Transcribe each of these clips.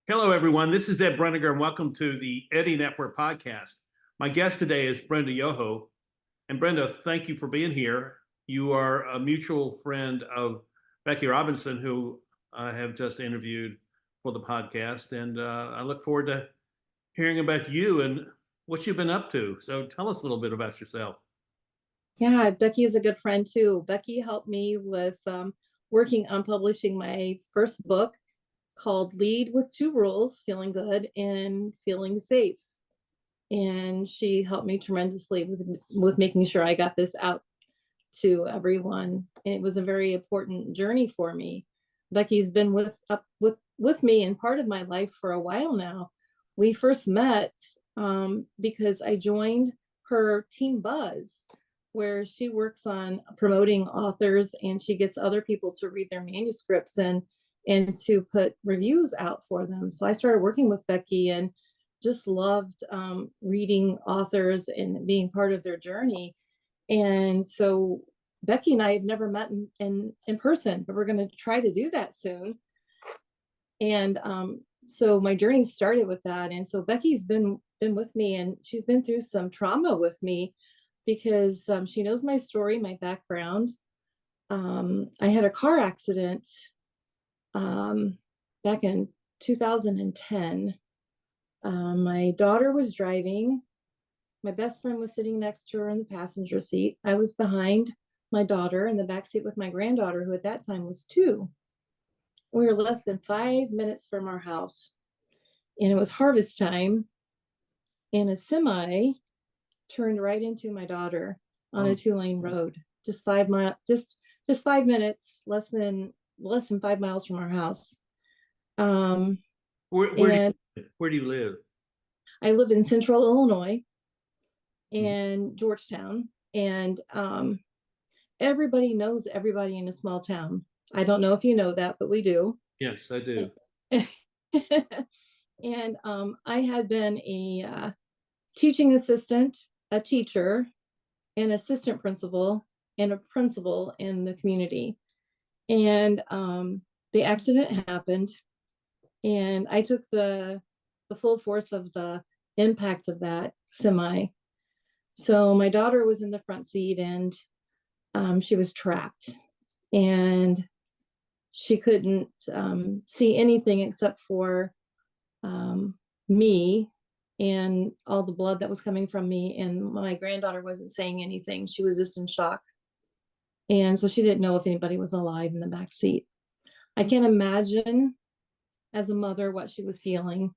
Hello, everyone. This is Ed Brenniger, and welcome to the Eddie Network podcast. My guest today is Brenda Yoho. And Brenda, thank you for being here. You are a mutual friend of Becky Robinson, who I have just interviewed for the podcast. And I look forward to hearing about you and what you've been up to. So tell us a little bit about yourself. Yeah, Becky is a good friend too. Becky helped me with working on publishing my first book called Lead with Two Rules, Feeling Good and Feeling Safe. And she helped me tremendously with making sure I got this out to everyone. And it was a very important journey for me. Becky's been with me and part of my life for a while now. We first met because I joined her Team Buzz, where she works on promoting authors and she gets other people to read their manuscripts and to put reviews out for them. So I started working with Becky and just loved reading authors and being part of their journey. And so Becky and I have never met in person, but we're going to try to do that soon. And so my journey started with that. And so Becky's been with me, and she's been through some trauma with me because she knows my story, my background. I had a car accident back in 2010. My daughter was driving. My best friend was sitting next to her in the passenger seat. I was behind my daughter in the back seat with my granddaughter, who at that time was 2. We were less than 5 minutes from our house, and it was harvest time, and a semi turned right into my daughter on a 2-lane road, just 5 minutes, less than 5 miles from our house. Where do you live? I live in central Illinois and Georgetown, and everybody knows everybody in a small town. I don't know if you know that, but we do. Yes, I do. And I had been a teaching assistant, a teacher, an assistant principal, and a principal in the community. And the accident happened, and I took the full force of the impact of that semi. So my daughter was in the front seat, and she was trapped, and she couldn't see anything except for me and all the blood that was coming from me. And my granddaughter wasn't saying anything. She was just in shock. And so she didn't know if anybody was alive in the back seat. I can't imagine as a mother what she was feeling.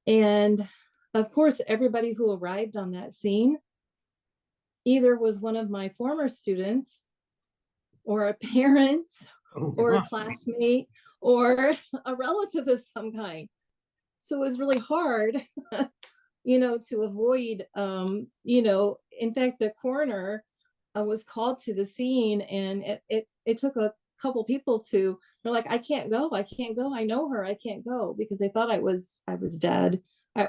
And of course, everybody who arrived on that scene either was one of my former students or a parent or a classmate or a relative of some kind. So it was really hard, to avoid, in fact, the coroner was called to the scene, and it took a couple people they're like, I can't go. I know her. I can't go, because they thought I was dead,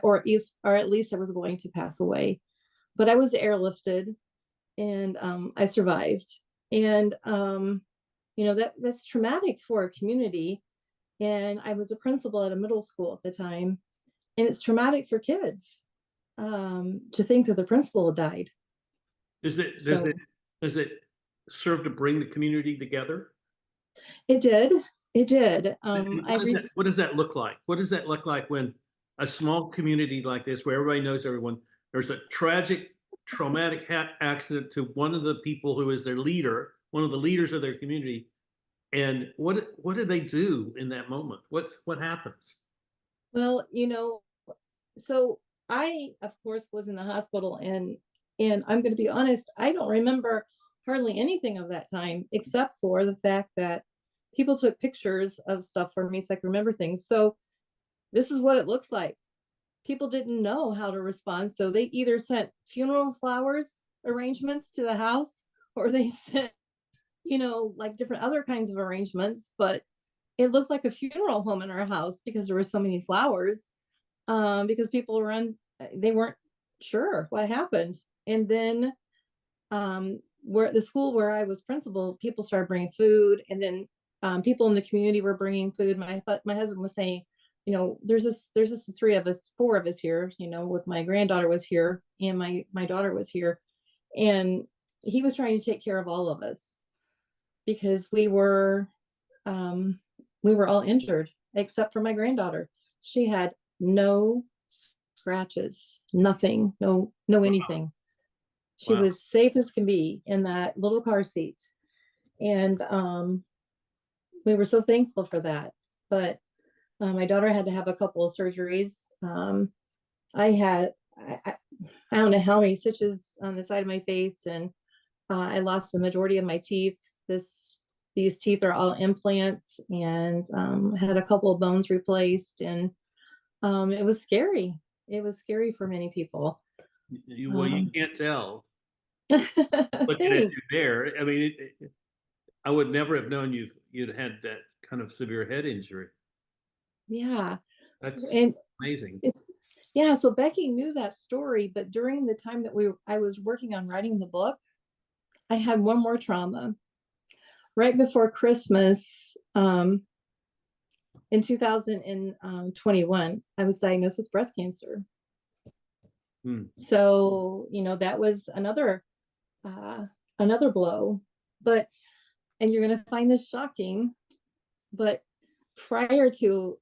or at least I was going to pass away. But I was airlifted, and I survived. And that's traumatic for a community. And I was a principal at a middle school at the time, and it's traumatic for kids to think that the principal died. Does it serve to bring the community together? It did. What does that look like? What does that look like when a small community like this, where everybody knows everyone, there's a traumatic accident to one of the people who is their leader, one of the leaders of their community, and what do they do in that moment? What happens? Well, so I, of course, was in the hospital, and I'm going to be honest, I don't remember hardly anything of that time, except for the fact that people took pictures of stuff for me so I can remember things. So this is what it looks like. People didn't know how to respond, so they either sent funeral flowers arrangements to the house, or they sent, like different other kinds of arrangements, but it looked like a funeral home in our house because there were so many flowers, because people they weren't sure what happened. And then where the school where I was principal, people started bringing food, and then people in the community were bringing food. My husband was saying there's just the three of us, four of us here, with my granddaughter was here and my daughter was here. And he was trying to take care of all of us because we were all injured except for my granddaughter. She had no scratches, nothing, no Wow. anything. She Wow. was safe as can be in that little car seat. And we were so thankful for that. But my daughter had to have a couple of surgeries. I had, I don't know how many stitches on the side of my face, and I lost the majority of my teeth. These teeth are all implants, and had a couple of bones replaced, and it was scary. It was scary for many people. Well, you can't tell looking at you Thanks. there. I mean, I would never have known you'd had that kind of severe head injury. Yeah. That's And amazing. yeah, so Becky knew that story, but during the time that I was working on writing the book, I had one more trauma. Right before Christmas, in 2021, I was diagnosed with breast cancer. So, that was another blow. And you're going to find this shocking, but prior to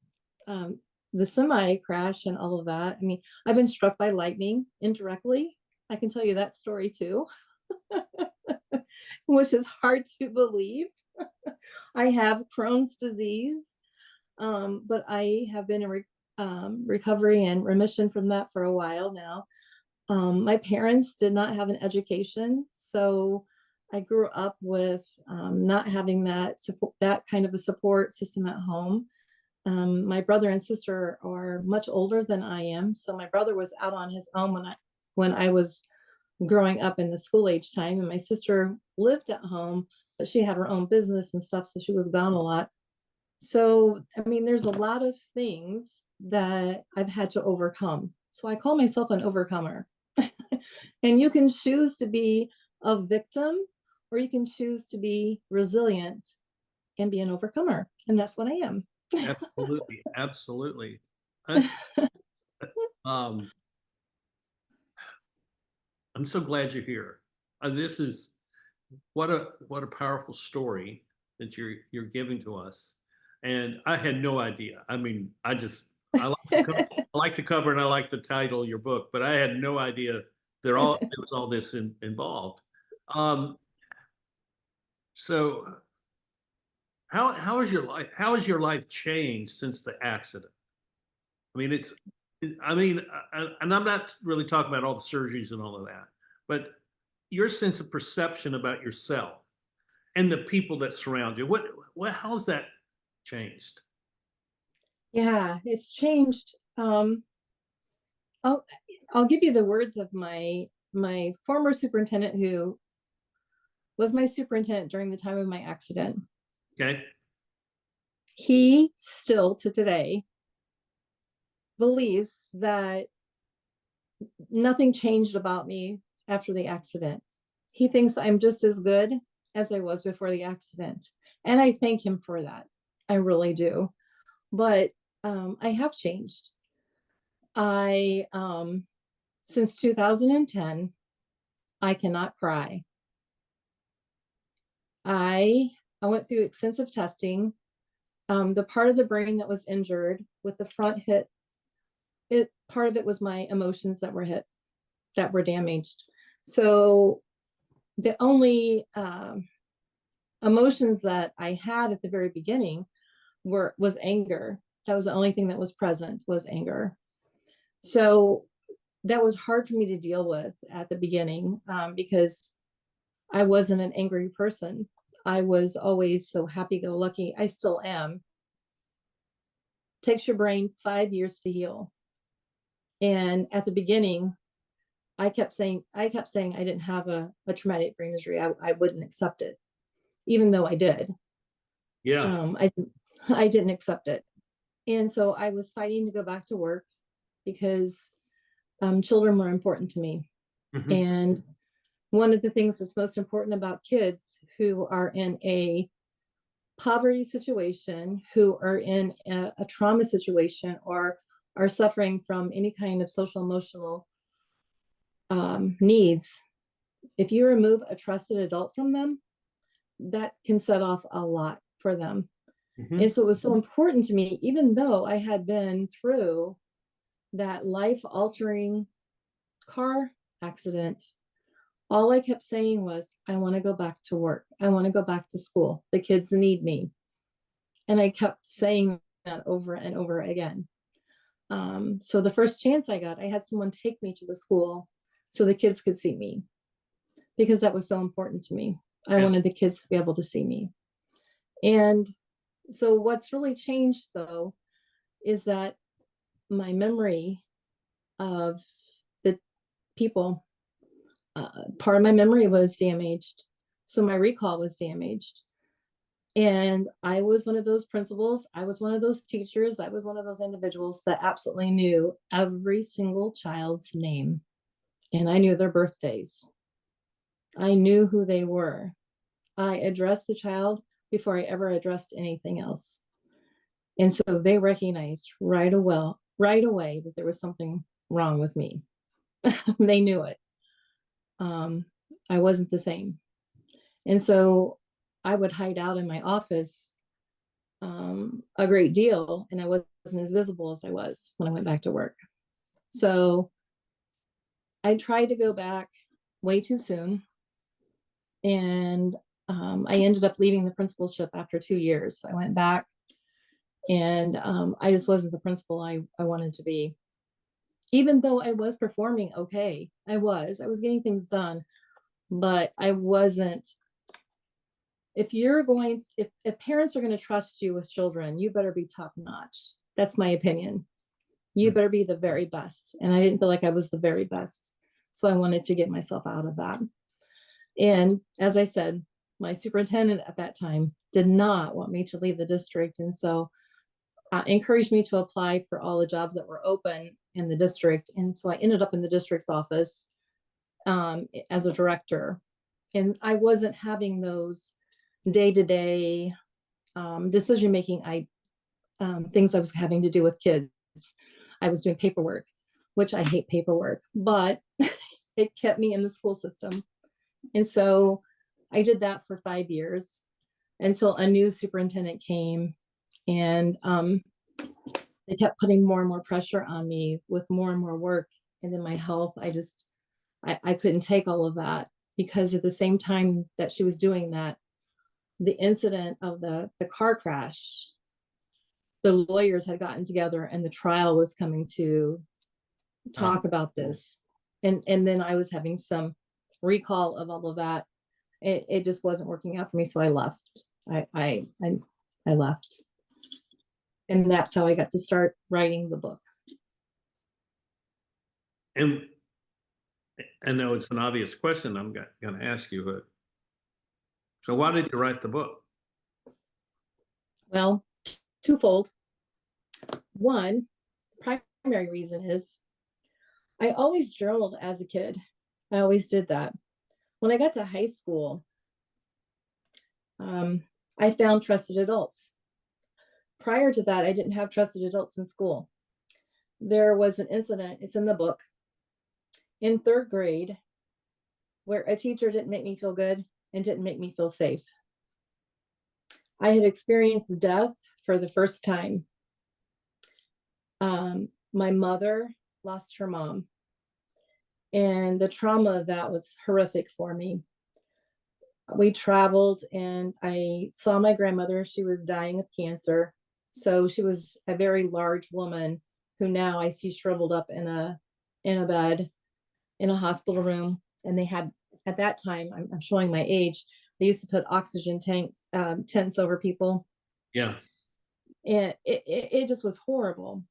the semi crash and all of that, I mean, I've been struck by lightning indirectly. I can tell you that story too, which is hard to believe. I have Crohn's disease, but I have been in recovery and remission from that for a while now. My parents did not have an education, so I grew up with not having that kind of a support system at home. My brother and sister are much older than I am, so my brother was out on his own when I was growing up in the school age time, and my sister lived at home, but she had her own business and stuff, so she was gone a lot. So, I mean, there's a lot of things that I've had to overcome. So I call myself an overcomer. And you can choose to be a victim, or you can choose to be resilient and be an overcomer. And that's what I am. Absolutely, absolutely. Um, I'm so glad you're here. This is what a powerful story that you're giving to us. And I had no idea. I mean, I like the cover and I like the title of your book, but I had no idea there was all this involved. Um, so how has your life changed since the accident? I mean, and I'm not really talking about all the surgeries and all of that, but your sense of perception about yourself and the people that surround you. How's that changed? Yeah, it's changed. I'll give you the words of my former superintendent, who was my superintendent during the time of my accident. Okay. He still to today believes that nothing changed about me after the accident. He thinks I'm just as good as I was before the accident. And I thank him for that. I really do. But I have changed. I, since 2010, I cannot cry. I went through extensive testing. The part of the brain that was injured with the front hit, part of it was my emotions that were damaged. So the only emotions that I had at the very beginning was anger. That was the only thing that was present, was anger. So that was hard for me to deal with at the beginning, because I wasn't an angry person. I was always so happy-go-lucky. I still am. Takes your brain 5 years to heal. And at the beginning, I kept saying I didn't have a traumatic brain injury. I wouldn't accept it, even though I did. Yeah. I didn't accept it. And so I was fighting to go back to work because children were important to me. Mm-hmm. And one of the things that's most important about kids who are in a poverty situation, who are in a trauma situation, or are suffering from any kind of social emotional needs, if you remove a trusted adult from them, that can set off a lot for them. Mhm. And so it was so important to me, even though I had been through that life altering car accident, all I kept saying was, I want to go back to work. I want to go back to school. The kids need me. And I kept saying that over and over again. So the first chance I got, I had someone take me to the school so the kids could see me, because that was so important to me. I Yeah. wanted the kids to be able to see me. And so what's really changed, though, is that my memory of the people, part of my memory was damaged. So my recall was damaged. And I was one of those principals, I was one of those teachers, I was one of those individuals that absolutely knew every single child's name. And I knew their birthdays. I knew who they were. I addressed the child before I ever addressed anything else. And so they recognized right away that there was something wrong with me. They knew it. I wasn't the same. And so I would hide out in my office a great deal, and I wasn't as visible as I was when I went back to work. So I tried to go back way too soon, and I ended up leaving the principalship after 2 years. I went back, and I just wasn't the principal I wanted to be. Even though I was performing okay, I was getting things done, but I wasn't. If parents are going to trust you with children, you better be top notch. That's my opinion. You better be the very best. And I didn't feel like I was the very best. So I wanted to get myself out of that. And as I said, my superintendent at that time did not want me to leave the district. And so encouraged me to apply for all the jobs that were open in the district. And so I ended up in the district's office as a director. And I wasn't having those day-to-day decision-making things I was having to do with kids. I was doing paperwork, which I hate paperwork, but it kept me in the school system. And so I did that for 5 years until a new superintendent came, and they kept putting more and more pressure on me with more and more work. And then my health, I couldn't take all of that, because at the same time that she was doing that, the incident of the car crash, the lawyers had gotten together and the trial was coming to talk about this. And then I was having some recall of all of that. It just wasn't working out for me. So I left. I left. And that's how I got to start writing the book. And I know it's an obvious question I'm going to ask you, but so why did you write the book? Well, twofold. One, primary reason is I always journaled as a kid. I always did that. When I got to high school, I found trusted adults. Prior to that, I didn't have trusted adults in school. There was an incident, it's in the book, in third grade, where a teacher didn't make me feel good and didn't make me feel safe. I had experienced death for the first time. My mother lost her mom, and the trauma of that was horrific for me. We traveled, and I saw my grandmother. She was dying of cancer. So she was a very large woman who now I see shriveled up in a bed in a hospital room. And they had, at that time, I'm showing my age, they used to put oxygen tents over people. Yeah. And it just was horrible.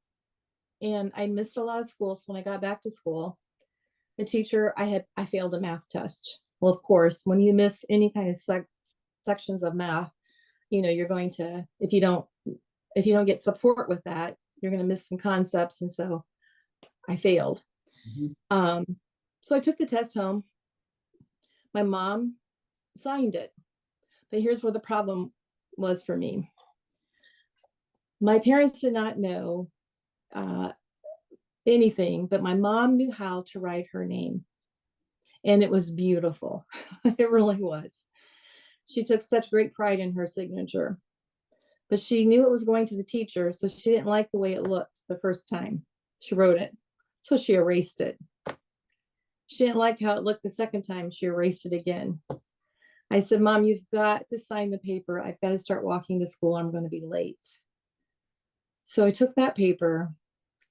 And I missed a lot of school. So when I got back to school, the teacher, I failed a math test. Well, of course, when you miss any kind of sections of math, you're going to, if you don't get support with that, you're going to miss some concepts. And so I failed. Mm-hmm. So I took the test home. My mom signed it. But here's where the problem was for me. My parents did not know anything, but my mom knew how to write her name. And it was beautiful. It really was. She took such great pride in her signature, but she knew it was going to the teacher, so she didn't like the way it looked the first time she wrote it. So she erased it. She didn't like how it looked the second time. She erased it again. I said, Mom, you've got to sign the paper. I've got to start walking to school. I'm going to be late. So I took that paper,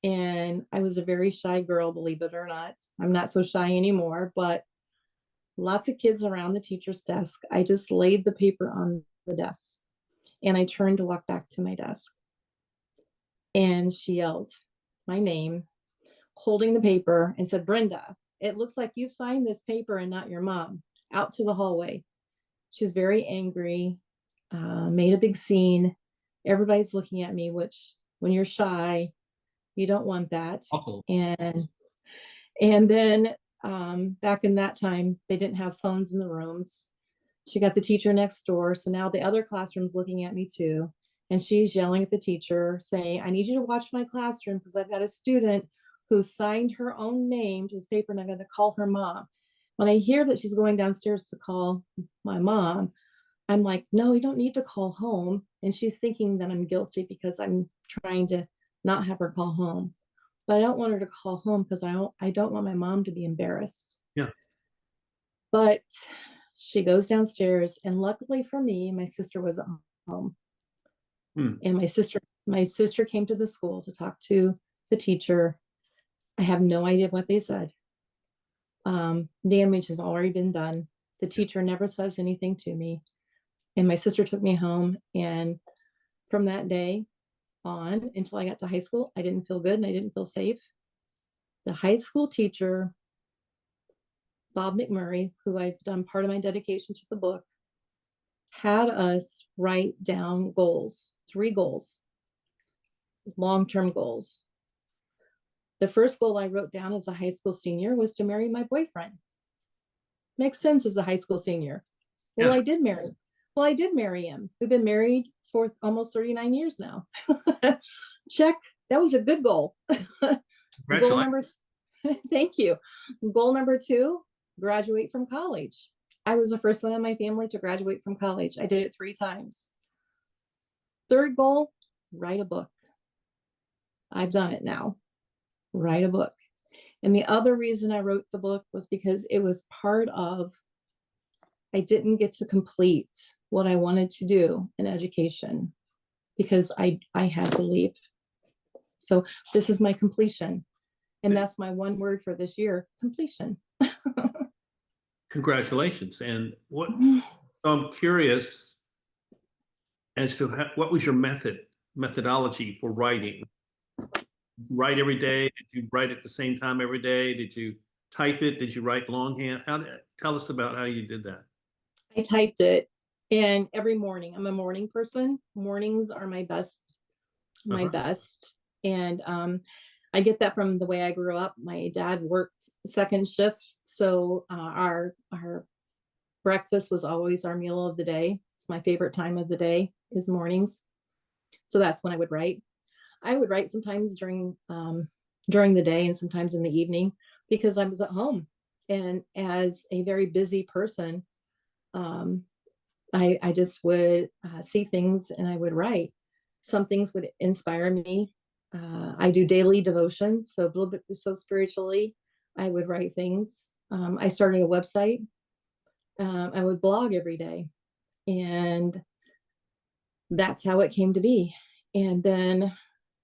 and I was a very shy girl, believe it or not. I'm not so shy anymore, but lots of kids around the teacher's desk. I just laid the paper on the desk, and I turned to walk back to my desk. And she yelled my name, holding the paper, and said, Brenda, it looks like you signed this paper and not your mom. Out to the hallway. She was very angry, made a big scene. Everybody's looking at me, which when you're shy, you don't want that. Awful. And then back in that time, they didn't have phones in the rooms. She got the teacher next door. So now the other classroom's looking at me too. And she's yelling at the teacher saying, I need you to watch my classroom because I've got a student who signed her own name to this paper and I'm going to call her mom. When I hear that she's going downstairs to call my mom, I'm like, no, you don't need to call home. And she's thinking that I'm guilty because I'm trying to not have her call home. But I don't want her to call home because I don't want my mom to be embarrassed. Yeah. But she goes downstairs, and luckily for me, my sister was at home. And my sister came to the school to talk to the teacher. I have no idea what they said. Damage has already been done. The teacher never says anything to me. And my sister took me home. And from that day on until I got to high school, I didn't feel good and I didn't feel safe. The high school teacher, Bob McMurray, who I've done part of my dedication to the book, had us write down goals, 3 goals, long-term goals. The first goal I wrote down as a high school senior was to marry my boyfriend. Makes sense as a high school senior. Well, Yeah. I did marry him. We've been married for almost 39 years now. Check. That was a good goal. Goal number, thank you. Goal number 2, graduate from college. I was the first one in my family to graduate from college. I did it 3 times. Third goal, write a book. I've done it now. Write a book. And the other reason I wrote the book was because it was part of, I didn't get to complete what I wanted to do in education because I had to leave. So this is my completion. And that's my one word for this year, completion. Congratulations. And I'm curious as to what was your methodology for writing? Write every day? Did you write at the same time every day? Did you type it? Did you write longhand? Tell us about how you did that. I typed it, and every morning, I'm a morning person. Mornings are my best. And I get that from the way I grew up. My dad worked second shift, so our breakfast was always our meal of the day. It's my favorite time of the day is mornings. So that's when I would write. I would write sometimes during the day and sometimes in the evening because I was at home. And as a very busy person, I just would see things and I would write. Some things would inspire me. I do daily devotions, so a little bit so spiritually, I would write things. I started a website. I would blog every day, and that's how it came to be. And then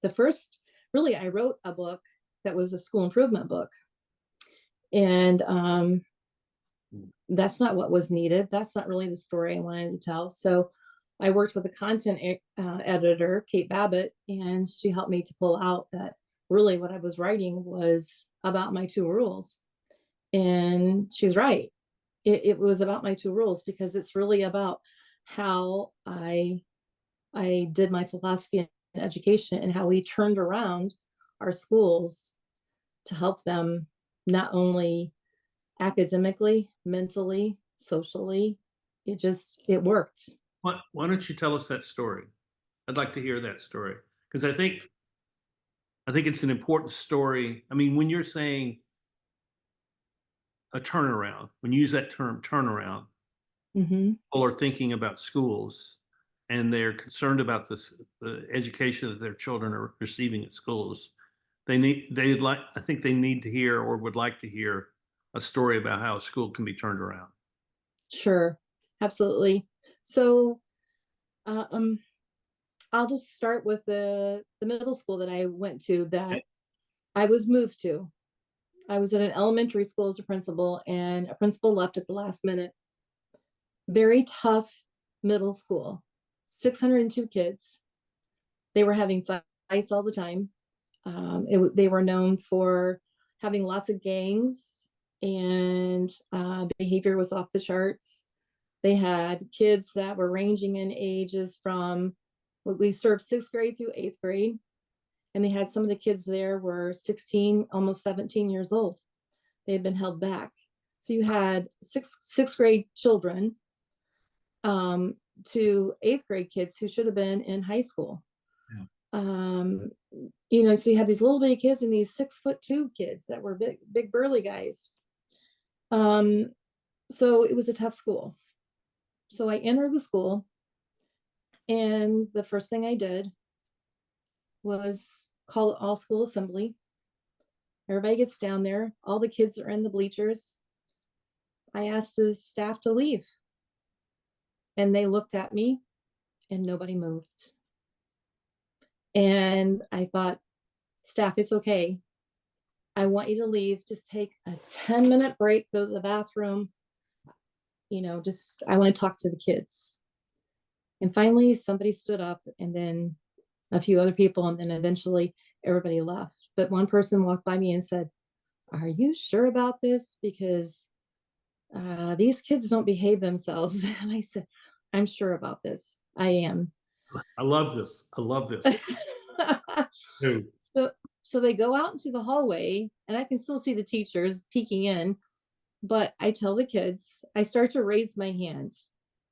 I wrote a book that was a school improvement book, and that's not what was needed. That's not really the story I wanted to tell. So I worked with a content editor, Kate Babbitt, and she helped me to pull out that really what I was writing was about my 2 rules. And she's right. It was about my 2 rules because it's really about how I did my philosophy in education and how we turned around our schools to help them not only academically, mentally, socially. It worked. Why don't you tell us that story? I'd like to hear that story because I think it's an important story. I mean, when you're saying a turnaround, when you use that term turnaround, Hmm. people are thinking about schools and they're concerned about the education that their children are receiving at schools. I think they need to hear or would like to hear a story about how a school can be turned around. Sure, absolutely. So, um, I'll just start with the middle school that I went to that I was moved to. I was at an elementary school as a principal, and a principal left at the last minute. Very tough middle school, 602 kids. They were having fights all the time. They were known for having lots of gangs, and behavior was off the charts. They had kids that were ranging in ages from, we served sixth grade through eighth grade, and they had some of the kids there were 16, almost 17 years old. They had been held back. So you had sixth grade children um, to eighth grade kids who should have been in high school. Yeah. Um, so you had these little bitty kids and these 6'2" kids that were big burly guys. So it was a tough school. So I entered the school, and the first thing I did was call all school assembly. Everybody gets down there. All the kids are in the bleachers. I asked the staff to leave, and they looked at me, and nobody moved. And I thought, staff, it's okay. I want you to leave. Just take a 10-minute break, go to the bathroom. I want to talk to the kids. And finally, somebody stood up, and then a few other people, and then eventually everybody left. But one person walked by me and said, "Are you sure about this? Because these kids don't behave themselves." And I said, "I'm sure about this. I am." I love this. I love this. Dude. So they go out into the hallway, and I can still see the teachers peeking in. But I tell the kids, I start to raise my hands.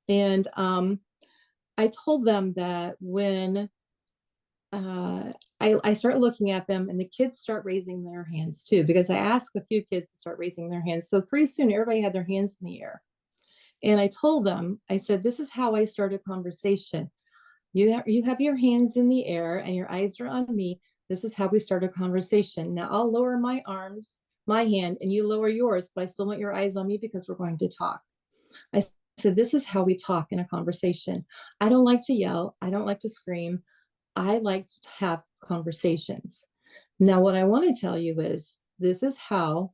And I told them that when I start looking at them, and the kids start raising their hands too, because I asked a few kids to start raising their hands. So pretty soon everybody had their hands in the air. And I told them, I said, this is how I start a conversation. You have your hands in the air and your eyes are on me. This is how we start a conversation. Now I'll lower my arms, my hand, and you lower yours, but I still want your eyes on me because we're going to talk. I said, this is how we talk in a conversation. I don't like to yell. I don't like to scream. I like to have conversations. Now, what I want to tell you is this is how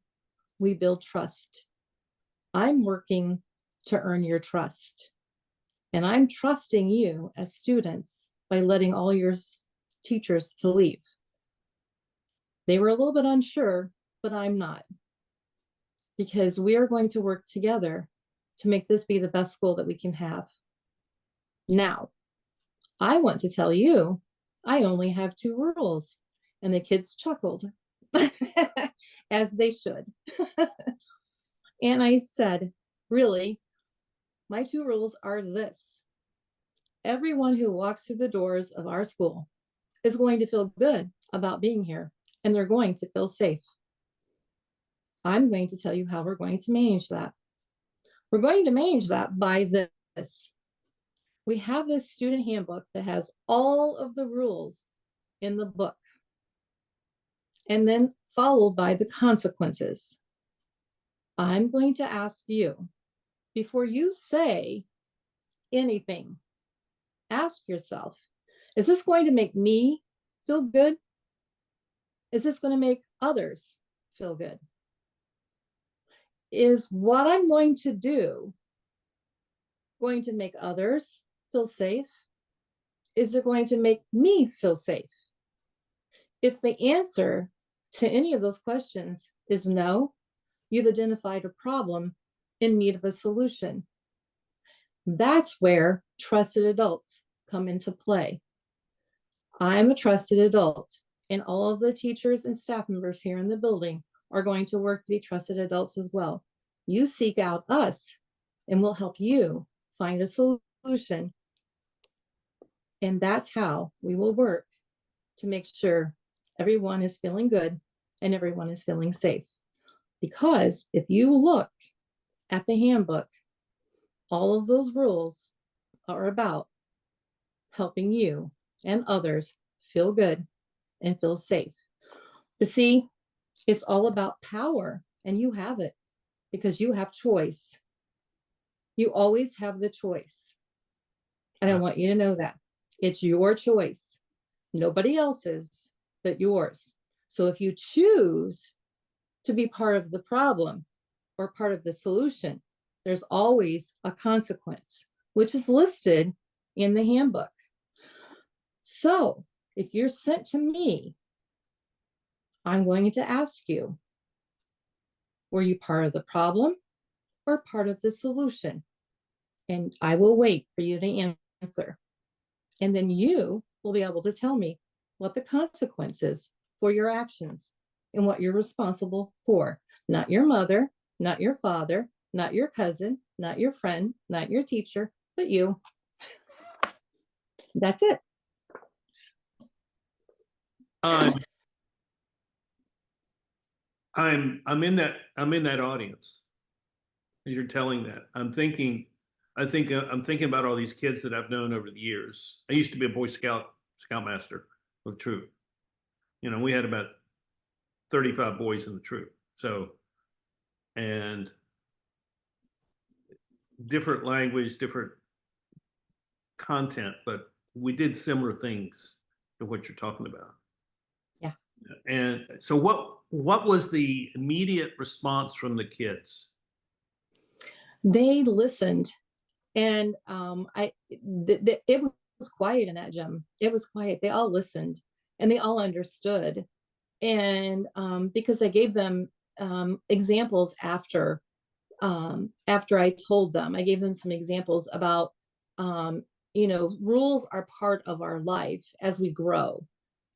we build trust. I'm working to earn your trust. And I'm trusting you as students by letting all your teachers to leave. They were a little bit unsure, but I'm not. Because we are going to work together to make this be the best school that we can have. Now, I want to tell you, I only have 2 rules. And the kids chuckled, as they should. And I said, really, my 2 rules are this. Everyone who walks through the doors of our school is going to feel good about being here, and they're going to feel safe. I'm going to tell you how we're going to manage that. We're going to manage that by this. We have this student handbook that has all of the rules in the book, and then followed by the consequences. I'm going to ask you, before you say anything, ask yourself, is this going to make me feel good? Is this going to make others feel good? Is what I'm going to do going to make others feel safe? Is it going to make me feel safe? If the answer to any of those questions is no, you've identified a problem in need of a solution. That's where trusted adults come into play. I'm a trusted adult, and all of the teachers and staff members here in the building are going to work to be trusted adults as well. You seek out us, and we'll help you find a solution And that's how we will work to make sure everyone is feeling good and everyone is feeling safe. Because if you look at the handbook, all of those rules are about helping you and others feel good and feel safe. But see, it's all about power, and you have it because you have choice. You always have the choice. And I want you to know that it's your choice, nobody else's, but yours. So if you choose to be part of the problem or part of the solution, there's always a consequence, which is listed in the handbook. So if you're sent to me, I'm going to ask you, were you part of the problem or part of the solution? And I will wait for you to answer. And then you will be able to tell me what the consequence is for your actions and what you're responsible for. Not your mother, not your father, not your cousin, not your friend, not your teacher, but you. That's it. I'm in that audience as you're telling that. I'm thinking about all these kids that I've known over the years. I used to be a Boy Scoutmaster of troop. You know, we had about 35 boys in the troop. So, and different language, different content, but we did similar things to what you're talking about. Yeah. And so what was the immediate response from the kids? They listened, and it was quiet in that gym. It was quiet. They all listened and they all understood. And because I gave them examples after I told them, I gave them some examples about, rules are part of our life as we grow,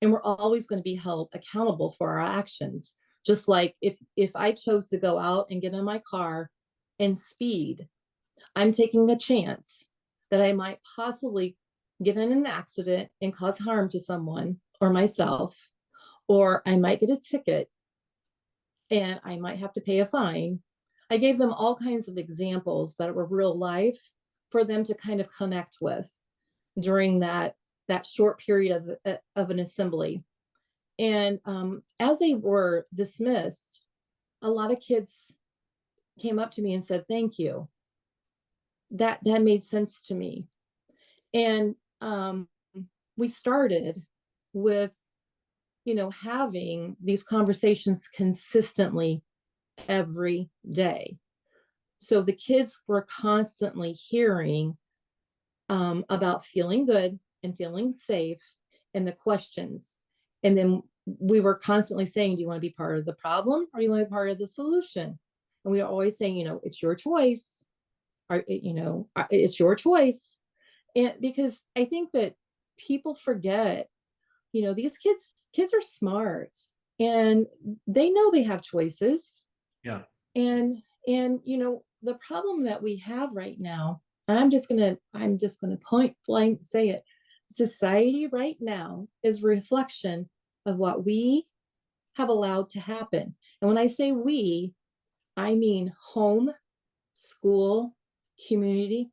and we're always going to be held accountable for our actions. Just like if I chose to go out and get in my car and speed, I'm taking a chance that I might possibly get in an accident and cause harm to someone or myself, or I might get a ticket and I might have to pay a fine. I gave them all kinds of examples that were real life for them to kind of connect with during that short period of an assembly. And as they were dismissed, a lot of kids came up to me and said, "Thank you. That made sense to me." And we started with, having these conversations consistently every day. So the kids were constantly hearing about feeling good and feeling safe and the questions. And then we were constantly saying, do you want to be part of the problem or do you want to be part of the solution? And we were always saying, it's your choice. It's your choice. And because I think that people forget, these kids are smart and they know they have choices. Yeah. And the problem that we have right now, and I'm just gonna point blank say it, society right now is a reflection of what we have allowed to happen. And when I say we, I mean home, school, community,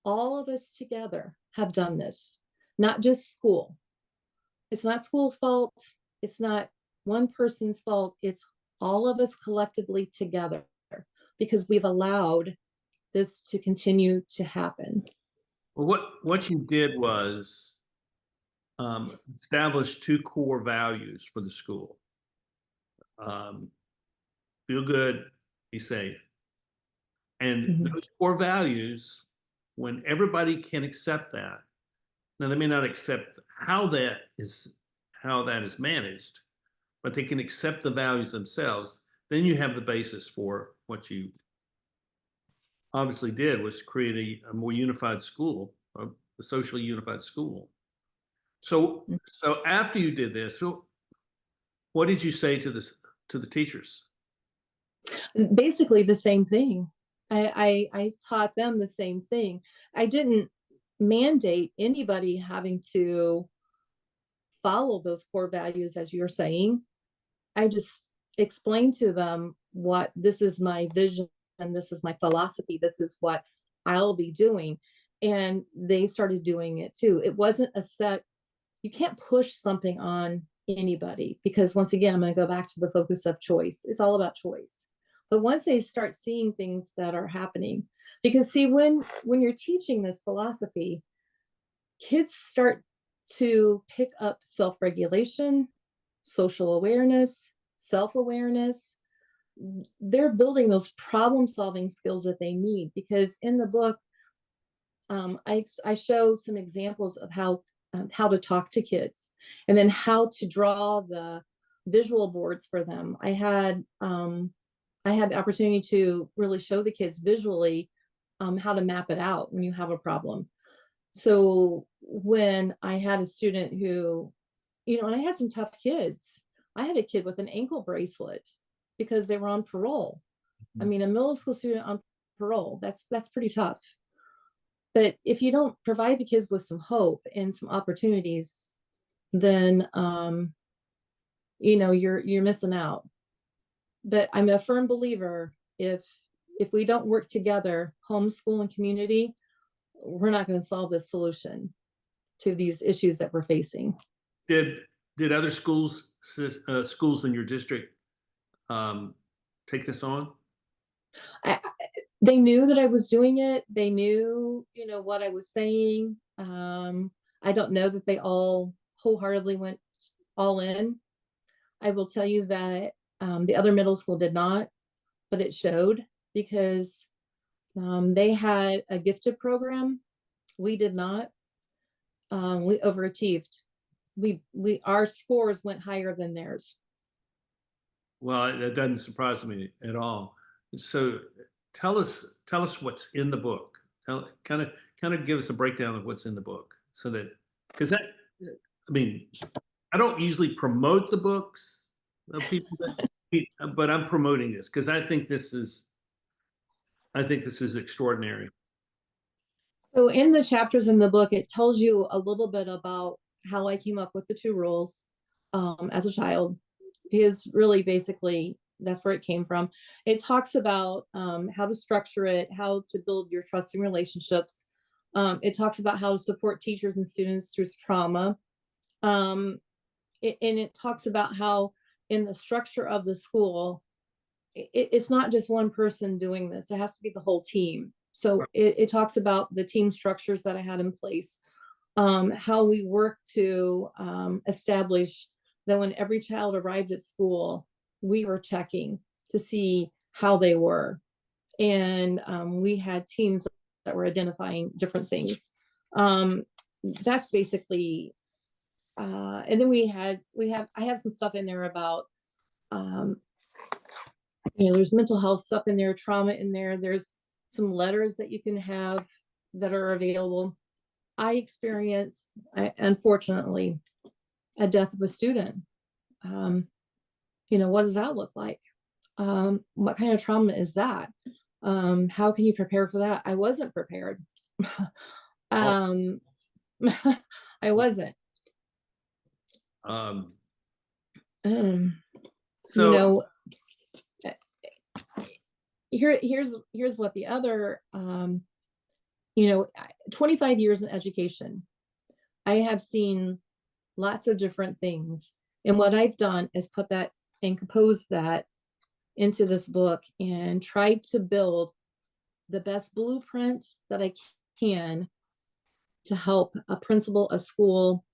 all of us together have done this, not just school. It's not school's fault. It's not one person's fault. It's all of us collectively together because we've allowed this to continue to happen. Well, what you did was establish two core values for the school. Feel good, be safe. And those core values, when everybody can accept that, now they may not accept how that is managed, but they can accept the values themselves, then you have the basis for what you obviously did was create a more unified school, a socially unified school. So after you did this, so what did you say to the teachers? Basically the same thing. I taught them the same thing. I didn't mandate anybody having to follow those core values, as you're saying. I just explain to them what this is my vision and this is my philosophy. This is what I'll be doing. And they started doing it too. It wasn't a set, you can't push something on anybody, because once again, I'm going to go back to the focus of choice. It's all about choice. But once they start seeing things that are happening, because see, when you're teaching this philosophy, kids start to pick up self-regulation, social awareness, self-awareness. They're building those problem-solving skills that they need, because in the book, I show some examples of how to talk to kids, and then how to draw the visual boards for them. I had the opportunity to really show the kids visually how to map it out when you have a problem. So when I had a student who, and I had some tough kids. I had a kid with an ankle bracelet because they were on parole. I mean, a middle school student on parole, that's pretty tough. But if you don't provide the kids with some hope and some opportunities, then you're missing out. But I'm a firm believer, if we don't work together, homeschool and community, we're not going to solve this solution to these issues that we're facing. Did other schools in your district take this on? They knew that I was doing it. They knew, what I was saying. I don't know that they all wholeheartedly went all in. I will tell you that the other middle school did not, but it showed, because they had a gifted program. We did not. We overachieved. Our scores went higher than theirs. Well, that doesn't surprise me at all. So tell us what's in the book. Kind of give us a breakdown of what's in the book, so that, because I don't usually promote the books of people but I'm promoting this because I think this is extraordinary. So in the chapters in the book, it tells you a little bit about how I came up with the 2 rules as a child, because really, basically, that's where it came from. It talks about how to structure it, how to build your trusting relationships. It talks about how to support teachers and students through trauma. And it talks about how in the structure of the school, it's not just one person doing this. It has to be the whole team. So it talks about the team structures that I had in place, how we work to establish that when every child arrived at school, we were checking to see how they were. And we had teams that were identifying different things. That's basically, and then I have some stuff in there about, there's mental health stuff in there, trauma in there. There's some letters that you can have that are available. I experienced, unfortunately, a death of a student. What does that look like? What kind of trauma is that? How can you prepare for that? I wasn't prepared. I wasn't. So here's what the other 25 years in education, I have seen lots of different things, and what I've done is put that and compose that into this book and tried to build the best blueprints that I can to help a principal, a school,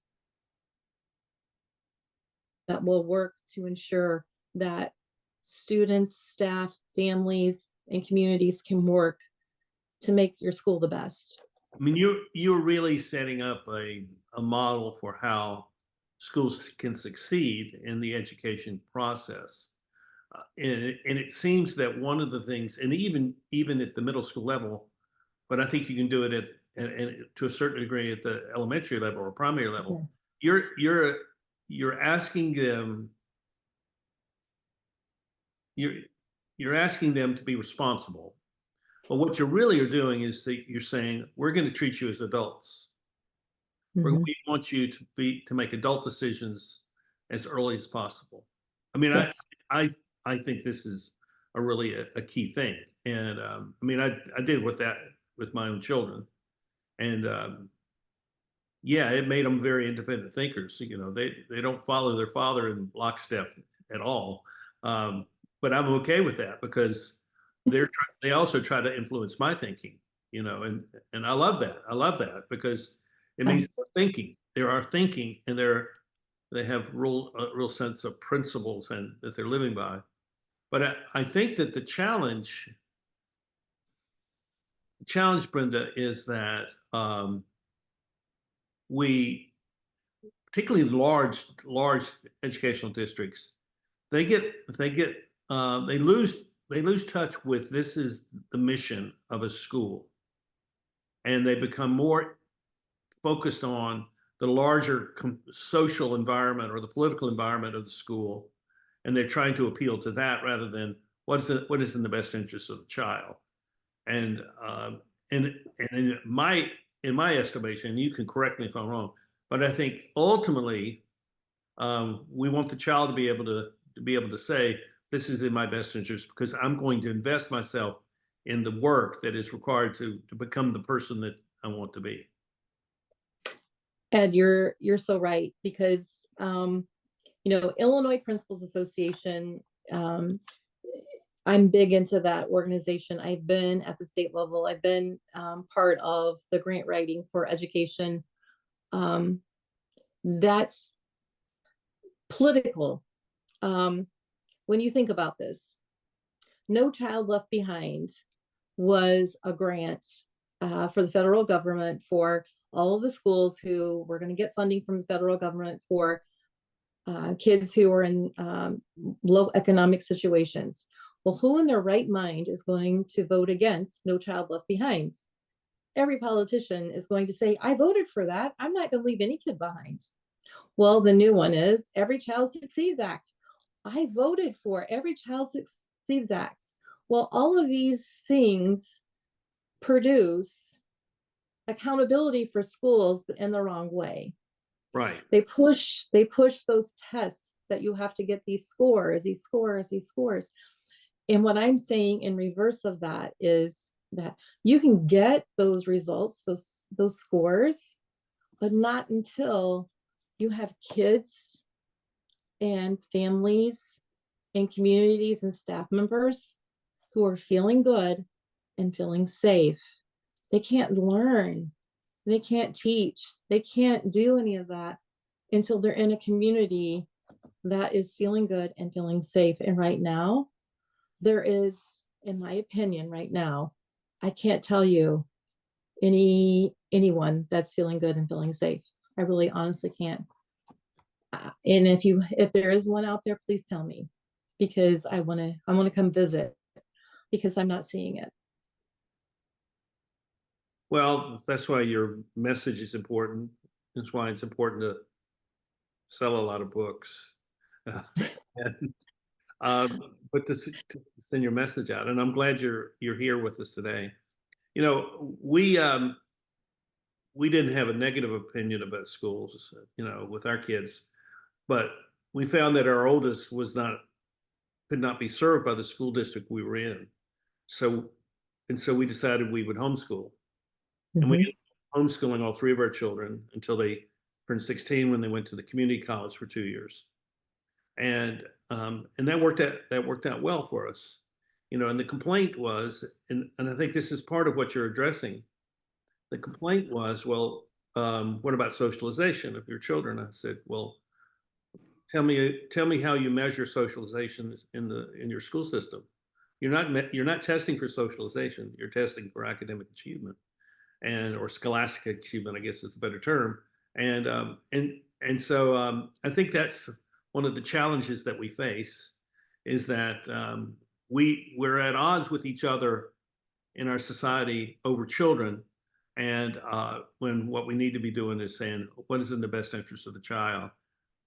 that will work to ensure that students, staff, families, and communities can work to make your school the best. I mean, you're really setting up a model for how schools can succeed in the education process. And it seems that one of the things, and even at the middle school level, but I think you can do it and to a certain degree at the elementary level or primary level, you're asking them you're asking them to be responsible, But what you really are doing is that you're saying, we're going to treat you as adults. Mhm. We want you to make adult decisions as early as possible. I mean, Yes. I I think this is a really a key thing. And I mean, I did with that with my own children. And yeah, it made them very independent thinkers. You know, they don't follow their father in lockstep at all. Um, but I'm okay with that because they also try to influence my thinking. You know, and I love that. I love that because it means Um, they're thinking. They are thinking, and they have real sense of principles and that they're living by. But I think that the challenge, Brenda, is that we, particularly large educational districts, they lose touch with this is the mission of a school, and they become more focused on the larger social environment or the political environment of the school, and they're trying to appeal to that rather than what is in the best interest of the child. And and in my estimation, and you can correct me if I'm wrong, but I think ultimately we want the child to be able to say this is in my best interest because I'm going to invest myself in the work that is required to become the person that I want to be. Ed, you're so right because Illinois Principals Association. Um, I'm big into that organization. I've been at the state level. I've been part of the grant writing for education. Um, that's political. Um, when you think about this, No Child Left Behind was a grant for the federal government for all of the schools who were going to get funding from the federal government for kids who are in low economic situations. Well, who in their right mind is going to vote against No Child Left Behind? Every politician is going to say, I voted for that. I'm not going to leave any kid behind. Well, the new one is Every Child Succeeds Act. I voted for Every Child Succeeds Act. Well, all of these things produce accountability for schools, but in the wrong way. Right. They push those tests that you have to get these scores. And what I'm saying in reverse of that is that you can get those results, those scores, but not until you have kids and families and communities and staff members who are feeling good and feeling safe. They can't learn, they can't teach, they can't do any of that until they're in a community that is feeling good and feeling safe. And right now, there is, in my opinion, right now, I can't tell you anyone that's feeling good and feeling safe. I really honestly can't. And if there is one out there, please tell me because I want to come visit because I'm not seeing it. Well, that's why your message is important. That's why it's important to sell a lot of books. And, but to send your message out. And I'm glad you're here with us today. You know, we didn't have a negative opinion about schools, with our kids, but we found that our oldest could not be served by the school district we were in. So we decided we would homeschool. And we Mhm. ended up homeschooling all three of our children until they turned 16 when they went to the community college for 2 years. And that worked out well for us. And the complaint was, and I think this is part of what you're addressing. The complaint was, well, what about socialization of your children? I said, well, tell me how you measure socialization in your school system. You're not testing for socialization. You're testing for academic achievement or scholastic achievement, I guess is the better term. And I think that's one of the challenges that we face is that we're at odds with each other in our society over children. And when what we need to be doing is saying what is in the best interest of the child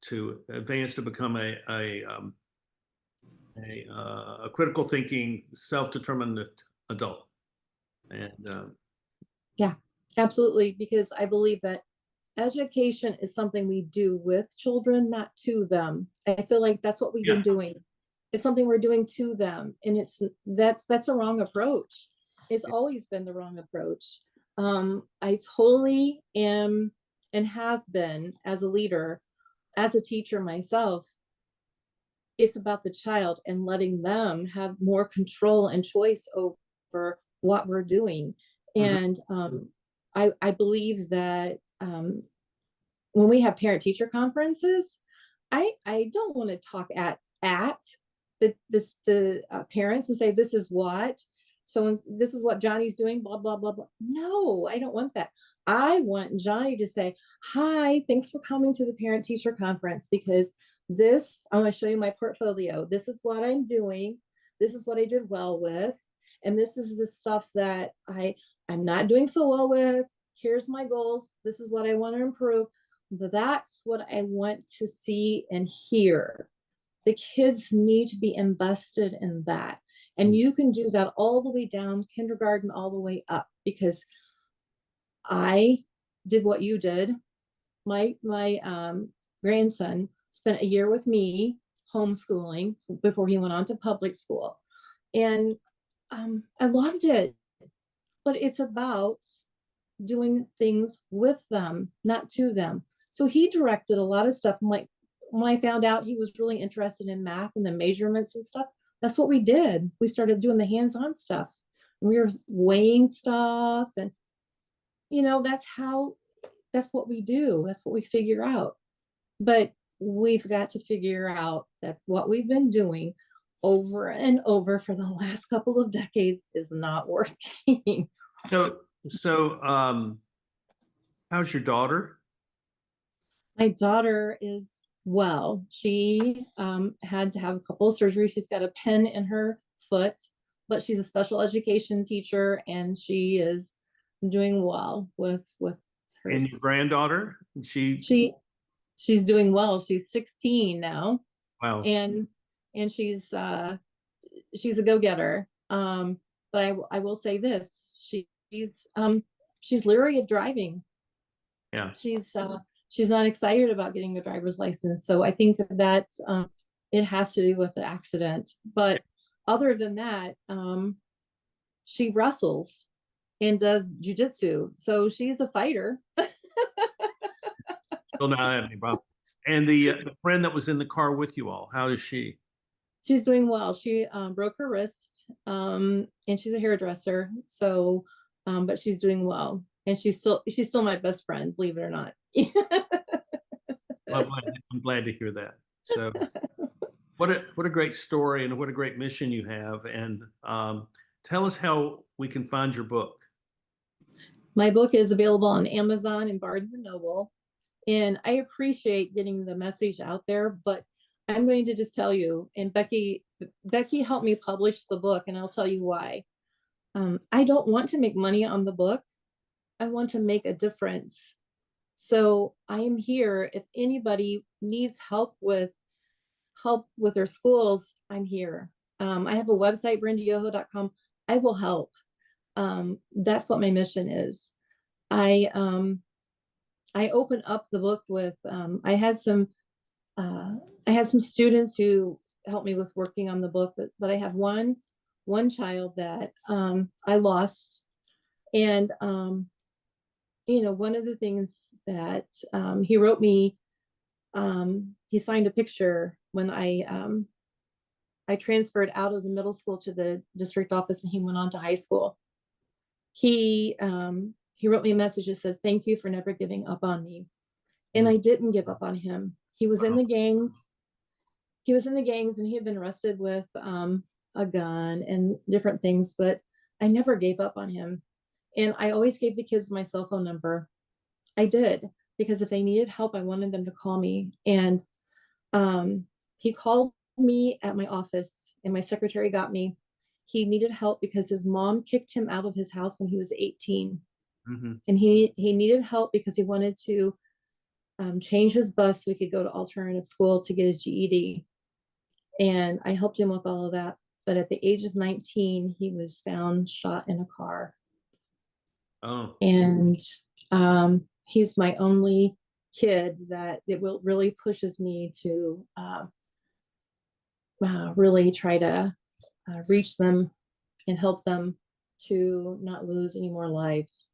to advance to become a critical thinking, self-determined adult. And Yeah, absolutely. Because I believe that education is something we do with children, not to them. I feel like that's what we've yeah, been doing. It's something we're doing to them. And that's a wrong approach. It's always been the wrong approach. I totally am and have been as a leader, as a teacher myself. It's about the child and letting them have more control and choice over what we're doing. mhm, And I believe that when we have parent teacher conferences, I don't want to talk at the parents and say this is what so this is what Johnny's doing, blah blah blah blah. No, I don't want that. I want Johnny to say, "Hi, thanks for coming to the parent teacher conference because this I want to show you my portfolio. This is what I'm doing. This is what I did well with, and this is the stuff that I'm not doing so well with. Here's my goals. This is what I want to improve." That's what I want to see and hear. The kids need to be invested in that. And you can do that all the way down kindergarten, all the way up, because I did what you did. My grandson spent a year with me homeschooling before he went on to public school. And I loved it. But it's about doing things with them, not to them. So he directed a lot of stuff. And like when I found out he was really interested in math and the measurements and stuff, that's what we did. We started doing the hands-on stuff. We were weighing stuff, and that's what we do. That's what we figure out. But we've got to figure out that what we've been doing over and over for the last couple of decades is not working. so how's your daughter? My daughter is well. She had to have a couple of surgeries. She's got a pin in her foot, but she's a special education teacher, and she is doing well with And hers. your granddaughter? She, She's doing well. She's 16 now, wow, and she's a go-getter. But I will say this: she's leery of driving. yeah. She's not excited about getting a driver's license. So I think that it has to do with the accident. But other than that, she wrestles and does jujitsu. So she's a fighter. Still not have any problem. And the friend that was in the car with you all, how is she? She's doing well. She broke her wrist, and she's a hairdresser. So, but she's doing well, and she's still my best friend, believe it or not. Well, I'm glad to hear that. So what a great story and what a great mission you have. And tell us how we can find your book. My book is available on Amazon and Barnes and Noble. And I appreciate getting the message out there, but I'm going to just tell you, and Becky helped me publish the book, and I'll tell you why. I don't want to make money on the book. I want to make a difference. So I am here. If anybody needs help with their schools, I'm here. I have a website, brendayoho.com. I will help. That's what my mission is. I opened up the book with I had some students who helped me with working on the book, but I have one child that I lost, and one of the things that he wrote me, he signed a picture when I transferred out of the middle school to the district office, and he went on to high school. He wrote me a message that said, "Thank you for never giving up on me." And I didn't give up on him. He was in the gangs. And he had been arrested with a gun and different things, but I never gave up on him. And I always gave the kids my cell phone number. I did, because if they needed help, I wanted them to call me. And he called me at my office, and my secretary got me. He needed help because his mom kicked him out of his house when he was 18. Mm-hmm. And he needed help because he wanted to change his bus so he could go to alternative school to get his GED. And I helped him with all of that. But at the age of 19, he was found shot in a car. Oh, And he's my only kid that it will really pushes me to really try to reach them and help them to not lose any more lives.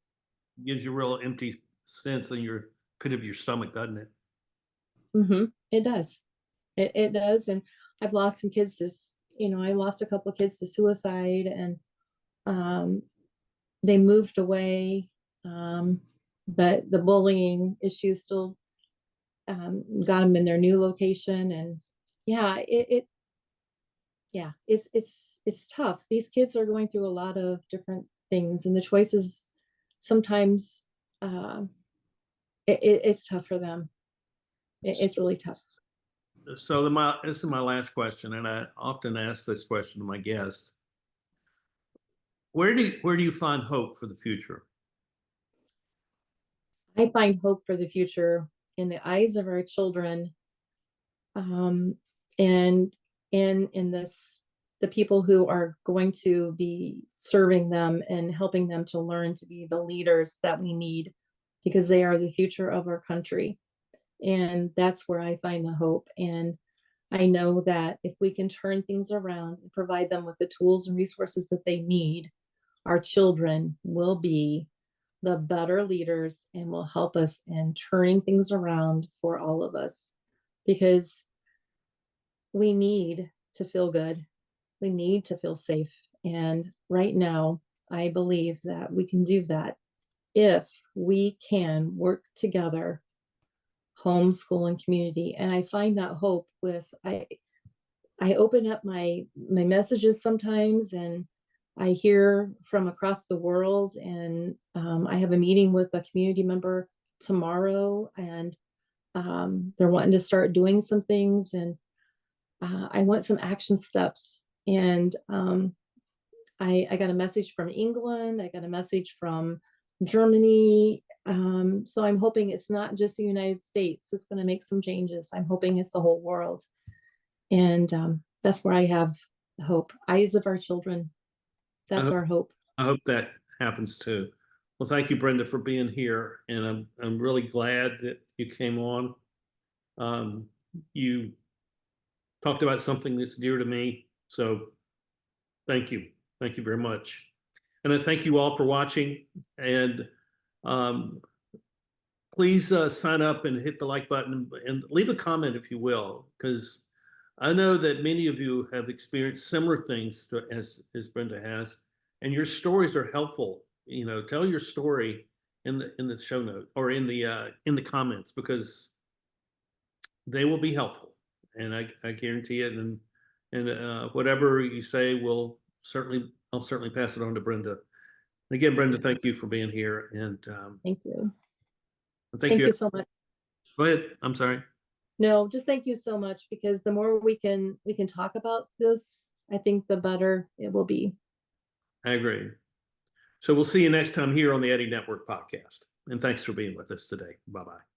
gives you a real empty sense in your pit of your stomach, doesn't it? It does. It does. And I've lost some kids to, I lost a couple of kids to suicide, and um, they moved away. But the bullying issue still got them in their new location. And yeah, yeah, it's tough. These kids are going through a lot of different things, and the choices sometimes uh, it's tough for them. It's really tough. So this is my last question, and I often ask this question to my guests. Where do you find hope for the future? I find hope for the future in the eyes of our children, um, and in this the people who are going to be serving them and helping them to learn to be the leaders that we need, because they are the future of our country. And that's where I find the hope. And I know that if we can turn things around and provide them with the tools and resources that they need, our children will be the better leaders and will help us in turning things around for all of us, because we need to feel good. We need to feel safe. And right now, I believe that we can do that if we can work together, homeschool and community. And I find that hope with I open up my messages sometimes, and I hear from across the world. And I have a meeting with a community member tomorrow, and they're wanting to start doing some things, and I want some action steps. And I got a message from England. I got a message from Germany. So I'm hoping it's not just the United States. It's going to make some changes. I'm hoping it's the whole world. And that's where I have hope. Eyes of our children. I That's hope, our hope. I hope that happens too. Well, thank you, Brenda, for being here, and I'm really glad that you came on. Um, you talked about something that's dear to me, so thank you, thank you very much, and I thank you all for watching. And um, please sign up and hit the like button and leave a comment if you will, because I know that many of you have experienced similar things as Brenda has, and your stories are helpful. Tell your story in the show note or in the comments, because they will be helpful, and I guarantee it. And whatever you say, I'll certainly pass it on to Brenda. And again, Brenda, thank you for being here, and Thank you. thank Thank you. you so much. Go ahead. I'm sorry. No, just thank you so much, because the more we can talk about this, I think the better it will be. I agree. So we'll see you next time here on the Eddie Network podcast. And thanks for being with us today. Bye bye.